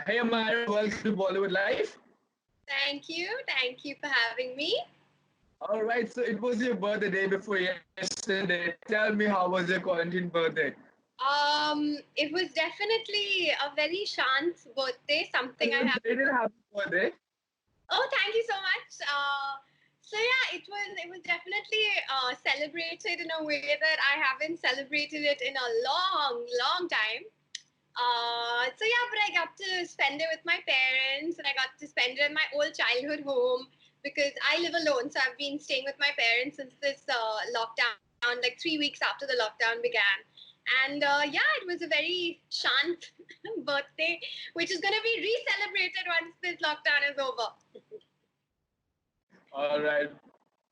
Hey Amyra, welcome to Bollywood Life. Thank you. Thank you for having me. All right, so it was your birthday day before yesterday. Tell me, how was your quarantine birthday? It was definitely a very shant birthday, something I have. Belated happy birthday. Oh, thank you so much. So yeah, it was definitely celebrated in a way that I haven't celebrated it in a long time. So yeah, but I got to spend it with my parents, and I got to spend it in my old childhood home because I live alone. So I've been staying with my parents since this lockdown, like 3 weeks after the lockdown began. And yeah, it was a very shant birthday, which is going to be re-celebrated once this lockdown is over. All right,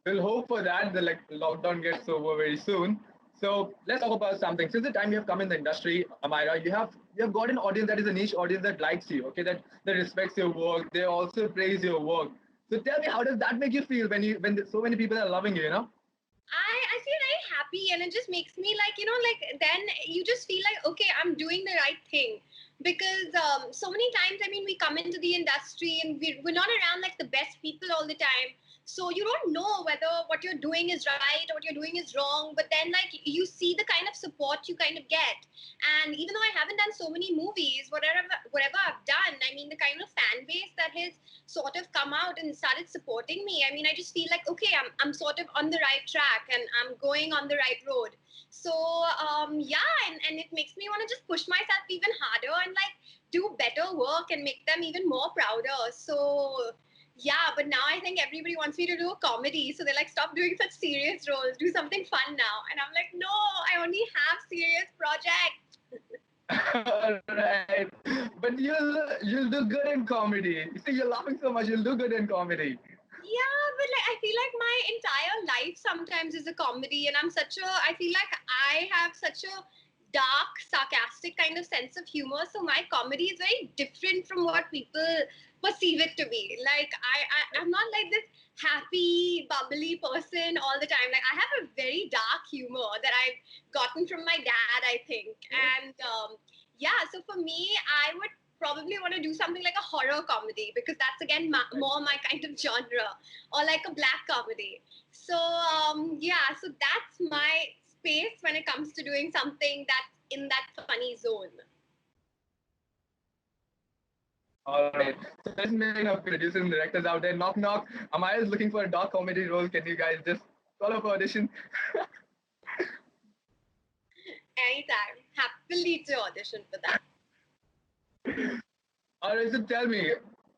we'll hope for that. The lockdown gets over very soon. So let's talk about something. Since the time you have come in the industry, Amyra, you have got an audience that is a niche audience that likes you. Okay, that respects your work. They also praise your work. So tell me, how does that make you feel when so many people are loving you? You know. I feel very happy, and it just makes me like, like then you just feel like, okay, I'm doing the right thing. Because so many times, I mean, we come into the industry and we're not around like the best people all the time. So you don't know whether what you're doing is right or what you're doing is wrong. But then, like, you see the kind of support you kind of get. And even though I haven't done so many movies, whatever I've done, I mean, the kind of fan base that has sort of come out and started supporting me. I mean, I just feel like, okay, I'm sort of on the right track and I'm going on the right road. So, yeah, and it makes me want to just push myself even harder and like do better work and make them even more prouder. So, yeah, but now I think everybody wants me to do a comedy. So they're like, stop doing such serious roles, do something fun now. And I'm like, no, I only have serious projects. All right, but you'll do good in comedy. You see, you're laughing so much, you'll do good in comedy. Yeah, but like I feel like my entire life sometimes is a comedy, and I feel like I have such a dark, sarcastic kind of sense of humor. So my comedy is very different from what people perceive it to be. Like I'm not like this happy, bubbly person all the time. Like I have a very dark humor that I've gotten from my dad, I think. And yeah, so for me, I would probably want to do something like a horror comedy because that's again more my kind of genre, or like a black comedy. So yeah, so that's my space when it comes to doing something that's in that funny zone. All right, so listening up, producers and directors out there, knock knock. Amaya is looking for a dark comedy role. Can you guys just call up for audition? Anytime, happily to audition for that. All right, so tell me.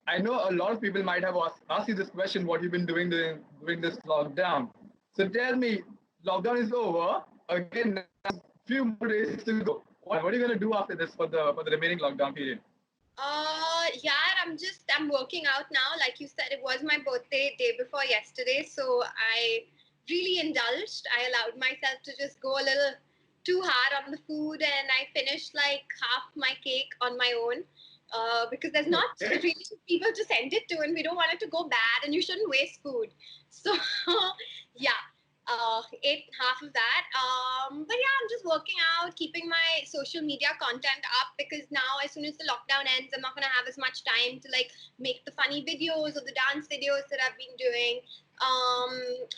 I know a lot of people might have asked you this question: what you've been doing during this lockdown. So tell me, lockdown is over. Again, now few more days to go. What are you gonna do after this for the remaining lockdown period? Yeah, I'm working out now. Like you said, it was my birthday day before yesterday, so I really indulged. I allowed myself to just go a little too hard on the food, and I finished like half my cake on my own. Because there's not really people to send it to, and we don't want it to go bad, and you shouldn't waste food. So, yeah, ate half of that. But yeah, I'm just working out, keeping my social media content up because now, as soon as the lockdown ends, I'm not gonna have as much time to like make the funny videos or the dance videos that I've been doing.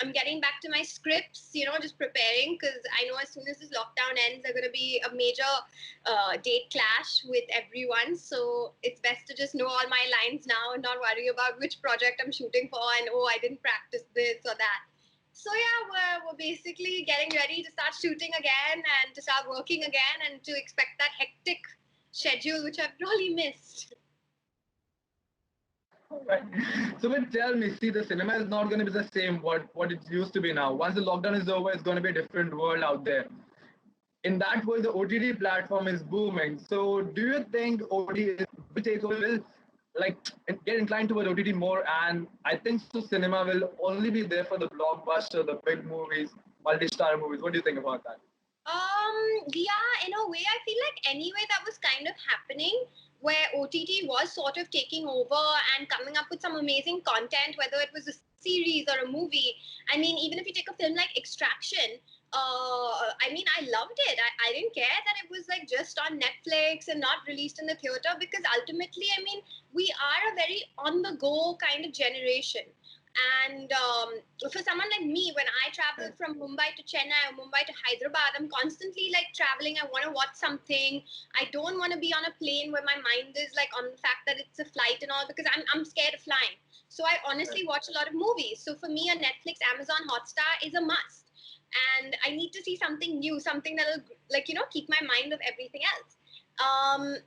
I'm getting back to my scripts, just preparing because I know as soon as this lockdown ends, there's gonna be a major date clash with everyone. So it's best to just know all my lines now and not worry about which project I'm shooting for and oh, I didn't practice this or that. So yeah, we're basically getting ready to start shooting again and to start working again and to expect that hectic schedule which I've really missed. Right. So, but tell me, see, the cinema is not going to be the same what it used to be now. Once the lockdown is over, it's going to be a different world out there. In that world, the OTT platform is booming. So, do you think OTT will take over, will like get inclined toward OTT more? And I think so. Cinema will only be there for the blockbuster, the big movies, multi-star movies. What do you think about that? Yeah, in a way, I feel like anyway that was kind of happening where OTT was sort of taking over and coming up with some amazing content, whether it was a series or a movie. I mean, even if you take a film like Extraction, I mean, I loved it. I didn't care that it was like just on Netflix and not released in the theater, because ultimately, I mean, we are a very on the go kind of generation. And for someone like me, when I travel from Mumbai to Chennai or Mumbai to Hyderabad, I'm constantly like traveling. I want to watch something. I don't want to be on a plane where my mind is like on the fact that it's a flight and all, because I'm scared of flying. So I honestly watch a lot of movies. So for me, a Netflix, Amazon, Hotstar is a must. And I need to see something new, something that'll like, keep my mind of everything else.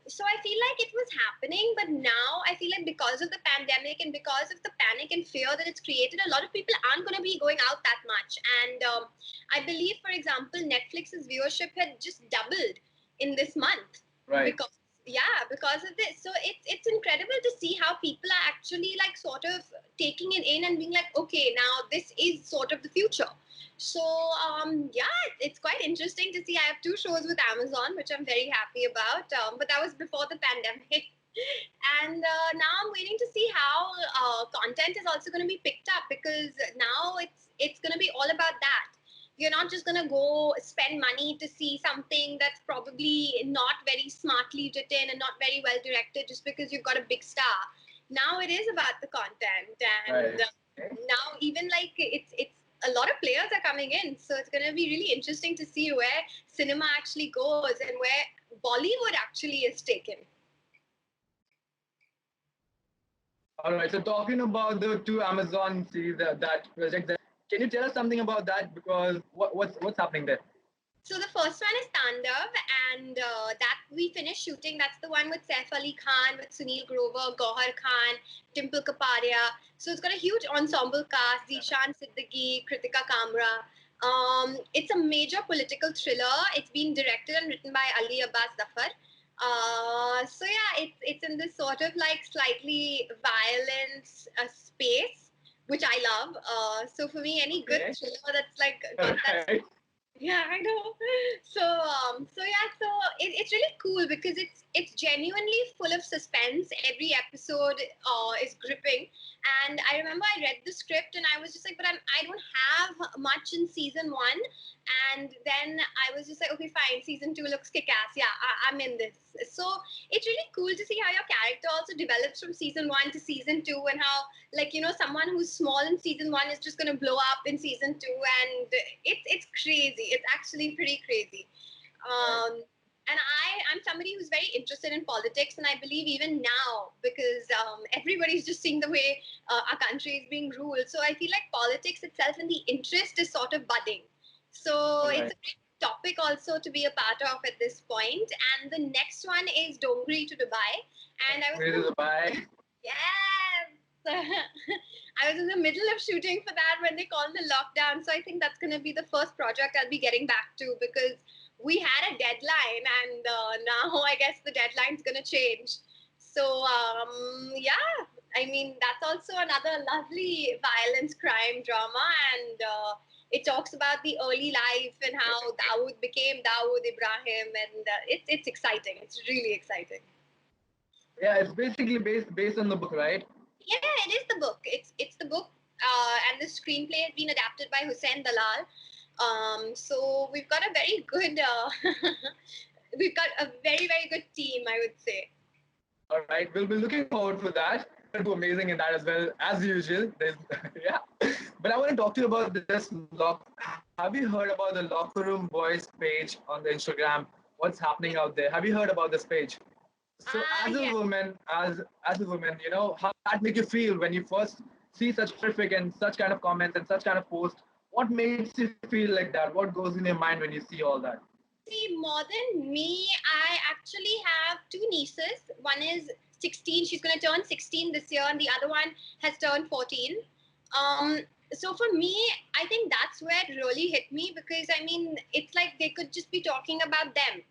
So I feel like it was happening, but now I feel like because of the pandemic and because of the panic and fear that it's created, a lot of people aren't going to be going out that much. And I believe, for example, Netflix's viewership had just doubled in this month. Right. Because of this. So it's incredible to see how people are actually like sort of taking it in and being like, okay, now this is sort of the future. So it's quite interesting to see. I have two shows with Amazon, which I'm very happy about. But that was before the pandemic. And now I'm waiting to see how content is also going to be picked up, because now it's going to be all about that. You're not just going to go spend money to see something that's probably not very smartly written and not very well directed just because you've got a big star. Now it is about the content, and now even like it's a lot of players are coming in, so it's going to be really interesting to see where cinema actually goes and where Bollywood actually is taken. All right. So talking about the two Amazon series, that project, can you tell us something about that? Because what's happening there? So the first one is Tandav, and that we finished shooting. That's the one with Saif Ali Khan, with Sunil Grover, Gauahar Khan, Dimple Kapadia. So it's got a huge ensemble cast: Zishan Siddiqui, Kritika Kamra. It's a major political thriller. It's been directed and written by Abbas, Zafar. So yeah, it's in this sort of like slightly violent space, which I love. So for me, any good thriller that's like got that. Yeah, I know. It's really cool because it's genuinely full of suspense. Every episode is gripping, and I remember I read the script and I was just like, but I don't have much in season one, and then I was just like, okay, fine, season two looks kick-ass. Yeah, I'm in this. So it's really cool to see how your character also develops from season one to season two, and how someone who's small in season one is just going to blow up in season two, and it's crazy. It's actually pretty crazy. And I'm somebody who's very interested in politics, and I believe even now, because everybody's just seeing the way our country is being ruled. So I feel like politics itself and the interest is sort of budding. So it's a great topic also to be a part of at this point. And the next one is Dongri to Dubai. And I was Dubai. Yes. I was in the middle of shooting for that when they called the lockdown. So I think that's going to be the first project I'll be getting back to, because we had a deadline, and now I guess the deadline's going to change. So, I mean, that's also another lovely violence crime drama. And it talks about the early life and how Dawood became Dawood Ibrahim. And it's exciting. It's really exciting. Yeah, it's basically based on the book, right? Yeah, it is the book. It's the book, and the screenplay has been adapted by Hussein Dalal. So we've got a very good, we've got a very good team, I would say. All right, we'll be looking forward for that. We'll do amazing in that as well, as usual. There's, yeah, but I want to talk to you about this lock. Have you heard about the Locker Room Boys page on the Instagram? What's happening out there? Have you heard about this page? So, as a Yes. woman, as a woman, how that make you feel when you first see such horrific and such kind of comments and such kind of posts? What makes you feel like that? What goes in your mind when you see all that? See, more than me, I actually have two nieces. One is 16. She's going to turn 16 this year, and the other one has turned 14. Um, so for me, I think that's where it really hit me, because I mean, it's like they could just be talking about them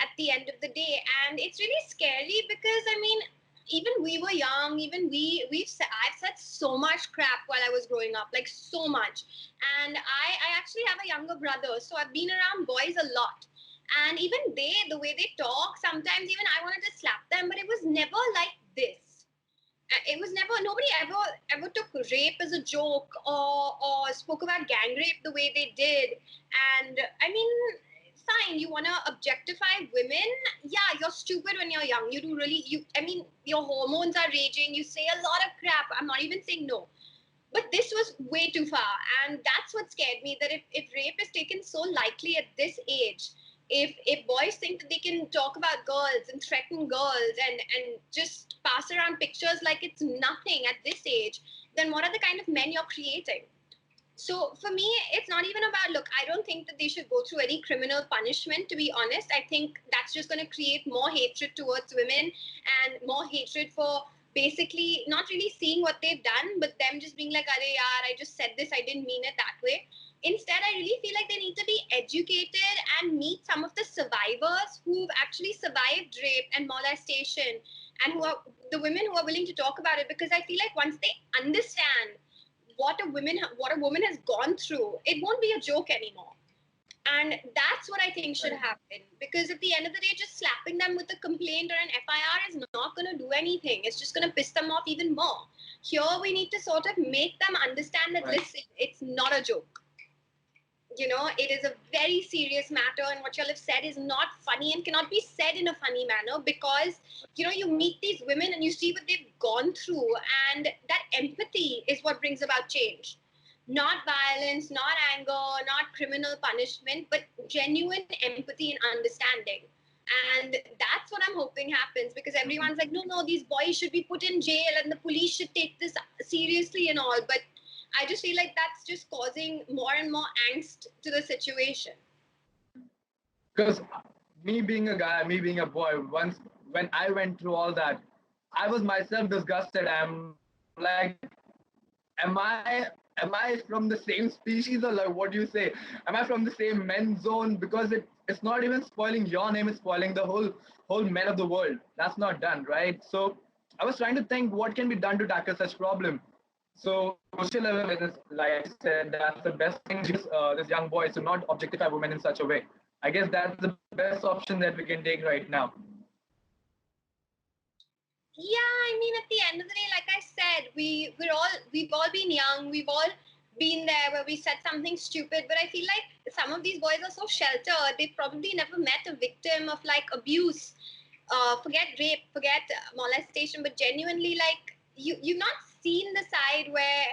at the end of the day, and it's really scary because I mean, even we were young, even I've said so much crap while I was growing up, like so much. And I actually have a younger brother, so I've been around boys a lot. And even the way they talk, sometimes even I wanted to slap them, but it was never like this. it was never, nobody ever took rape as a joke or spoke about gang rape the way they did. And I mean, fine, you want to objectify women. Yeah, you're stupid when you're young. You do really, I mean, your hormones are raging. You say a lot of crap. I'm not even saying no. But this was way too far. And that's what scared me, that if rape is taken so lightly at this age, if boys think that they can talk about girls and threaten girls and just pass around pictures like it's nothing at this age, then what are the kind of men you're creating? So for me, it's not even about, look, I don't think that they should go through any criminal punishment, to be honest. I think that's just going to create more hatred towards women and more hatred for basically not really seeing what they've done, but them just being like, Arey yaar, I just said this, I didn't mean it that way. Instead, I really feel like they need to be educated and meet some of the survivors who've actually survived rape and molestation, and who are the women who are willing to talk about it, because I feel like once they understand what a woman has gone through, it won't be a joke anymore. And that's what I think should happen, because at the end of the day, just slapping them with a complaint or an FIR is not going to do anything. It's just going to piss them off even more. Here we need to sort of make them understand that, listen, it's not a joke. It is a very serious matter, and what y'all have said is not funny and cannot be said in a funny manner, because you meet these women and you see what they've gone through, and that empathy is what brings about change. Not violence, not anger, not criminal punishment, but genuine empathy and understanding. And that's what I'm hoping happens, because everyone's like, no, these boys should be put in jail and the police should take this seriously and all, but I just feel like that's just causing more and more angst to the situation. Because me being a guy, me being a boy, once when I went through all that, I was myself disgusted. I'm like, am I from the same species, or like what do you say? Am I from the same men zone? Because it's not even spoiling your name, it's spoiling the whole men of the world. That's not done, right? So I was trying to think what can be done to tackle such problem. So social awareness, like I said, that's the best thing to teach this young boys to not objectify women in such a way. I guess that's the best option that we can take right now. Yeah, I mean, at the end of the day, like I said, we've all been young, we've all been there where we said something stupid, but I feel like some of these boys are so sheltered, they've probably never met a victim of like abuse. Forget rape, forget molestation, but genuinely, like, you've not seen the side where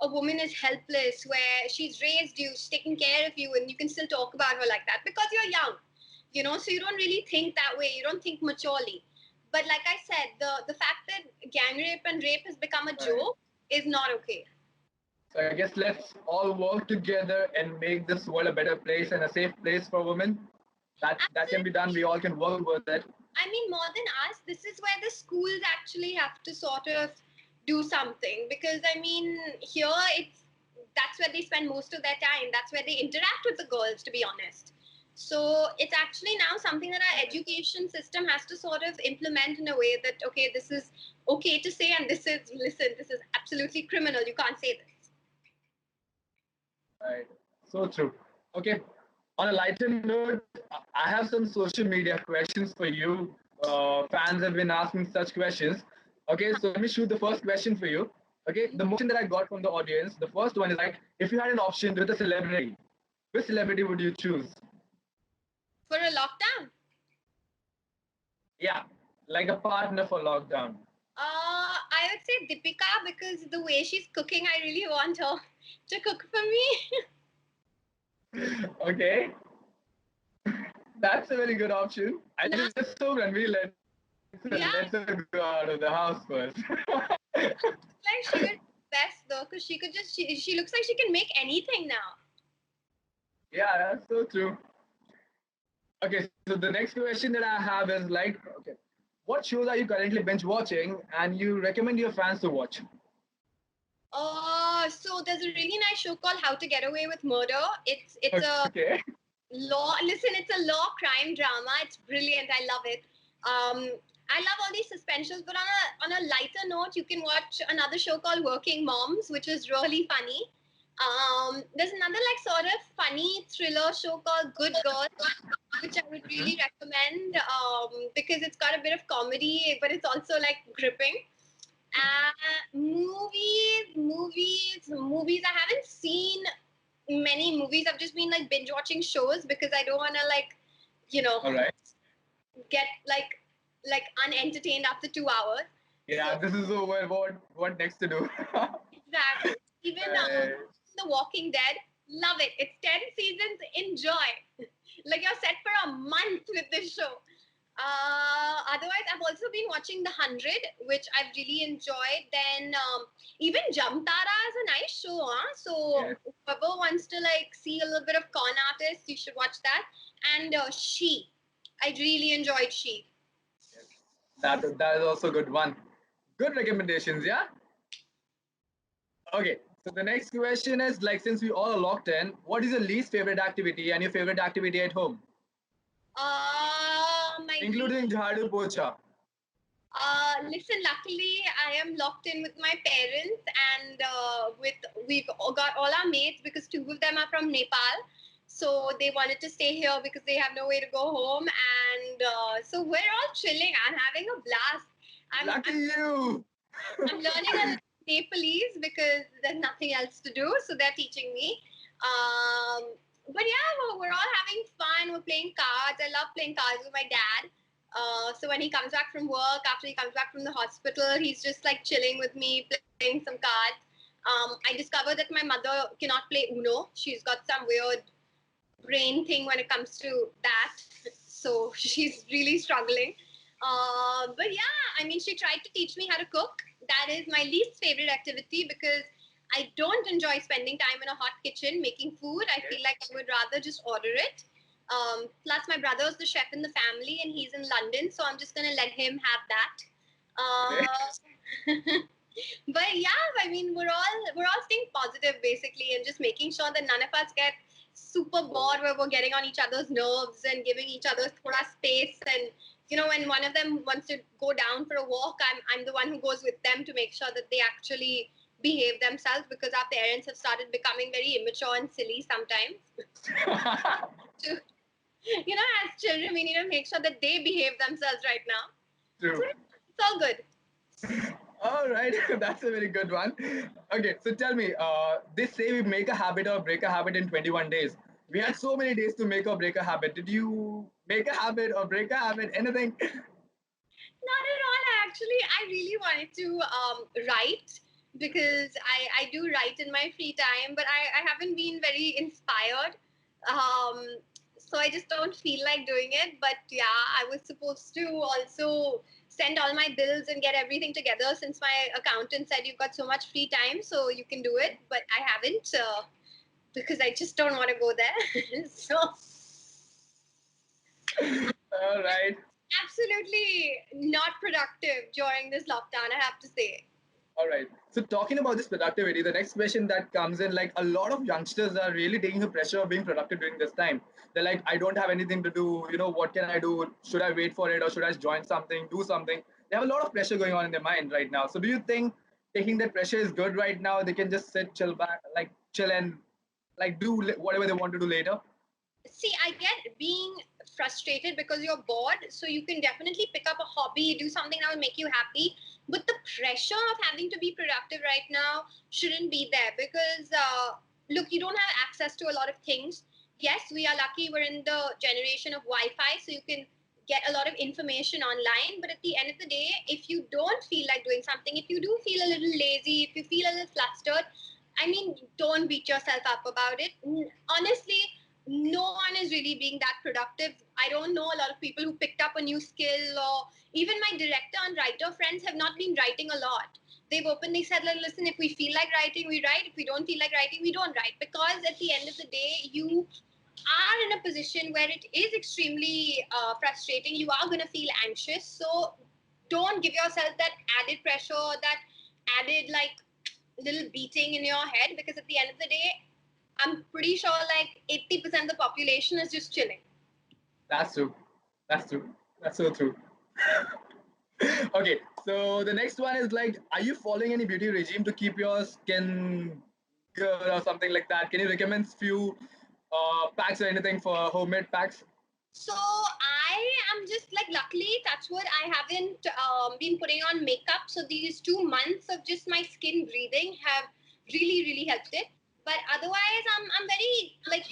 a woman is helpless, where she's raised you, she's taking care of you, and you can still talk about her like that because you're young, so you don't really think that way, you don't think maturely. But like I said, the fact that gang rape and rape has become a joke is not okay. So I guess let's all work together and make this world a better place and a safe place for women. That can be done. We all can work towards it. I mean, more than us, this is where the schools actually have to sort of do something, because I mean, here that's where they spend most of their time. That's where they interact with the girls, to be honest. So it's actually now something that our education system has to sort of implement in a way that, okay, this is okay to say, and this is absolutely criminal. You can't say this. Right. So true. Okay. On a lighter note, I have some social media questions for you. Fans have been asking such questions. Okay, so let me shoot the first question for you. Okay, the most question that I got from the audience, the first one is like, if you had an option with a celebrity, which celebrity would you choose? For a lockdown? Yeah, like a partner for lockdown. I would say Deepika, because the way she's cooking, I really want her to cook for me. Okay, that's a very good option. I Yeah. just hope Ranveer Yeah. lets her go out of the house first. Like she would best though, because she looks like she can make anything now. Yeah, that's so true. Okay, so the next question that I have is like, okay, what shows are you currently binge watching and you recommend your fans to watch? So there's a really nice show called How to Get Away with Murder. It's a Okay. law. Listen, it's a law crime drama. It's brilliant. I love it. I love all these suspensions, but on a lighter note, you can watch another show called Working Moms, which is really funny. There's another like sort of funny thriller show called Good Girls, which I would really recommend, because it's got a bit of comedy, but it's also like gripping. Movies. I haven't seen many movies. I've just been like binge watching shows because I don't want to like, All right. get like unentertained after 2 hours. Yeah, So this is over. What next to do? exactly. Even Right. The Walking Dead, love it. It's 10 seasons. Enjoy. Like you're set for a month with this show. Otherwise, I've also been watching The 100, which I've really enjoyed. Then even Jamtara is a nice show, huh? So Yeah. whoever wants to like see a little bit of con artists, you should watch that. And She, I really enjoyed She. Yes. That is also a good one. Good recommendations, yeah? Okay. So the next question is like since we all are locked in, what is your least favorite activity and your favorite activity at home? My Including Jhadu Pocha. Listen, luckily I am locked in with my parents and we've got all our mates because two of them are from Nepal. So they wanted to stay here because they have no way to go home, and so we're all chilling. I'm having a blast. I'm Lucky I'm, you. I'm learning a little Nepalese because there's nothing else to do, so they're teaching me. But yeah, we're all having fun. We're playing cards. I love playing cards with my dad. So when he comes back from work, after he comes back from the hospital, he's just like chilling with me, playing some cards. I discovered that my mother cannot play Uno. She's got some weird brain thing when it comes to that. So she's really struggling. But yeah, I mean, she tried to teach me how to cook. That is my least favorite activity because I don't enjoy spending time in a hot kitchen making food. I feel like I would rather just order it. Plus, my brother is the chef in the family and he's in London, so I'm just gonna let him have that. Okay. But yeah, I mean, we're all staying positive basically, and just making sure that none of us get super bored where we're getting on each other's nerves and giving each other thoda space. And when one of them wants to go down for a walk, I'm the one who goes with them to make sure that they actually behave themselves because our parents have started becoming very immature and silly sometimes. To, as children, we need to make sure that they behave themselves right now. So True. it's all good. All right, that's a very good one. Okay, so tell me, they say we make a habit or break a habit in 21 days. We had so many days to make or break a habit. Did you make a habit or break a habit? Anything? Not at all. I really wanted to write because I do write in my free time, but I haven't been very inspired. Um, so I just don't feel like doing it. But yeah, I was supposed to also send all my bills and get everything together since my accountant said you've got so much free time, so you can do it. But I haven't because I just don't want to go there. So All right. absolutely not productive during this lockdown, I have to say. All right. So talking about this productivity, the next question that comes in, like a lot of youngsters are really taking the pressure of being productive during this time. They're like, I don't have anything to do. What can I do? Should I wait for it or should I join something, do something? They have a lot of pressure going on in their mind right now. So do you think taking that pressure is good right now? They can just sit, chill back, like chill and like do whatever they want to do later. See, I get being frustrated because you're bored, so you can definitely pick up a hobby, do something that will make you happy. But the pressure of having to be productive right now shouldn't be there because, look, you don't have access to a lot of things. Yes, we are lucky we're in the generation of Wi Fi, so you can get a lot of information online. But at the end of the day, if you don't feel like doing something, if you do feel a little lazy, if you feel a little flustered, I mean, don't beat yourself up about it. Honestly, no one is really being that productive. I don't know a lot of people who picked up a new skill, or even my director and writer friends have not been writing a lot. They've openly said, like, listen, if we feel like writing, we write. If we don't feel like writing, we don't write. Because at the end of the day, you are in a position where it is extremely frustrating. You are going to feel anxious. So don't give yourself that added pressure, that added, like, little beating in your head, because at the end of the day, I'm pretty sure like 80% of the population is just chilling. That's true. That's true. That's so true. Okay, so the next one is like, are you following any beauty regime to keep your skin good or something like that? Can you recommend few packs or anything for homemade packs? So I am just like, luckily, touch wood, I haven't been putting on makeup. So these 2 months of just my skin breathing have really, really helped it. But otherwise, I'm very like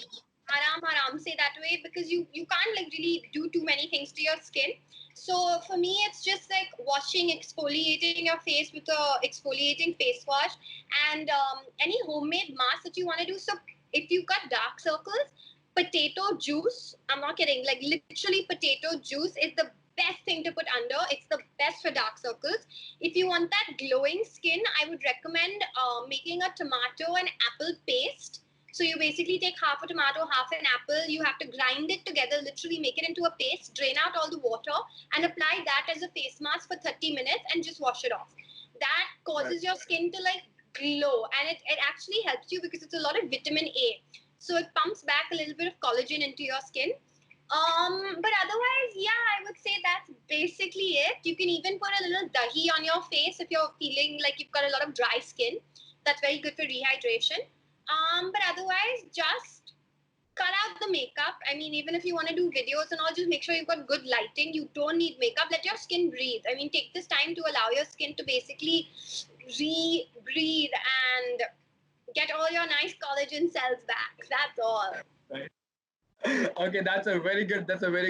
aram say that way, because you can't like really do too many things to your skin. So for me, it's just like washing, exfoliating your face with a exfoliating face wash, and any homemade mask that you want to do. So if you've got dark circles, potato juice, I'm not kidding, like literally potato juice is the best thing to put under. It's the best for dark circles. If you want that glowing skin, I would recommend making a tomato and apple paste. So you basically take half a tomato, half an apple, you have to grind it together, literally make it into a paste, drain out all the water, and apply that as a face mask for 30 minutes and just wash it off. That causes your skin to like glow, and it actually helps you because it's a lot of vitamin A. So it pumps back a little bit of collagen into your skin. But otherwise, yeah, I would say that's basically it. You can even put a little dahi on your face if you're feeling like you've got a lot of dry skin. That's very good for rehydration. But otherwise, just cut out the makeup. I mean, even if you want to do videos and all, just make sure you've got good lighting. You don't need makeup. Let your skin breathe. I mean, take this time to allow your skin to basically breathe and get all your nice collagen cells back. That's all. Right. Okay, that's a very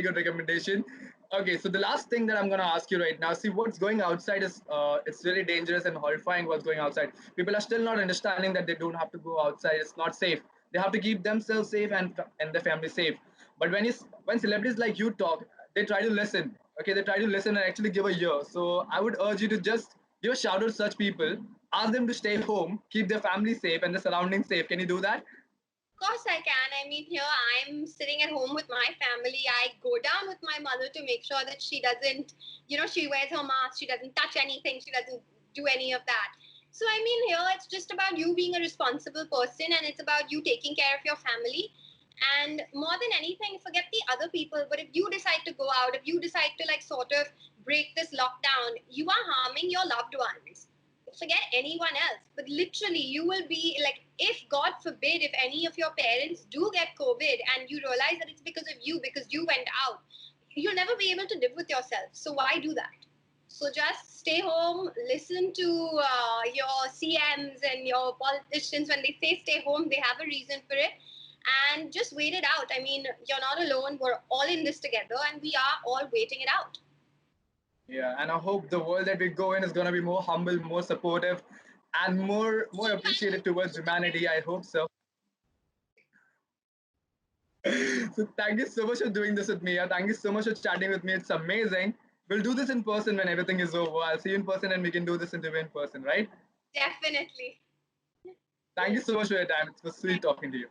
good recommendation. Okay, so the last thing that I'm gonna ask you right now, see what's going outside is it's really dangerous and horrifying what's going outside. People are still not understanding that they don't have to go outside. It's not safe. They have to keep themselves safe and their family safe. But when celebrities like you talk, they try to listen. Okay, they try to listen and actually give a ear. So I would urge you to just give a shout out to such people, ask them to stay home, keep their family safe and the surroundings safe. Can you do that? Of course I can. I mean, here I'm sitting at home with my family. I go down with my mother to make sure that she doesn't, she wears her mask, she doesn't touch anything, she doesn't do any of that. So, I mean, here it's just about you being a responsible person, and it's about you taking care of your family. And more than anything, forget the other people. But if you decide to go out, if you decide to like sort of break this lockdown, you are harming your loved ones. Forget anyone else, but literally you will be like, if God forbid, if any of your parents do get COVID and you realize that it's because you went out, you'll never be able to live with yourself. So why do that? So just stay home, listen to your CMs and your politicians. When they say stay home, they have a reason for it, and just wait it out. I mean, you're not alone, we're all in this together, and we are all waiting it out. Yeah, and I hope the world that we go in is gonna be more humble, more supportive, and more appreciative towards humanity. I hope so. So thank you so much for doing this with me. Thank you so much for chatting with me. It's amazing. We'll do this in person when everything is over. I'll see you in person and we can do this interview in person, right? Definitely. Thank you so much for your time. It was sweet talking to you.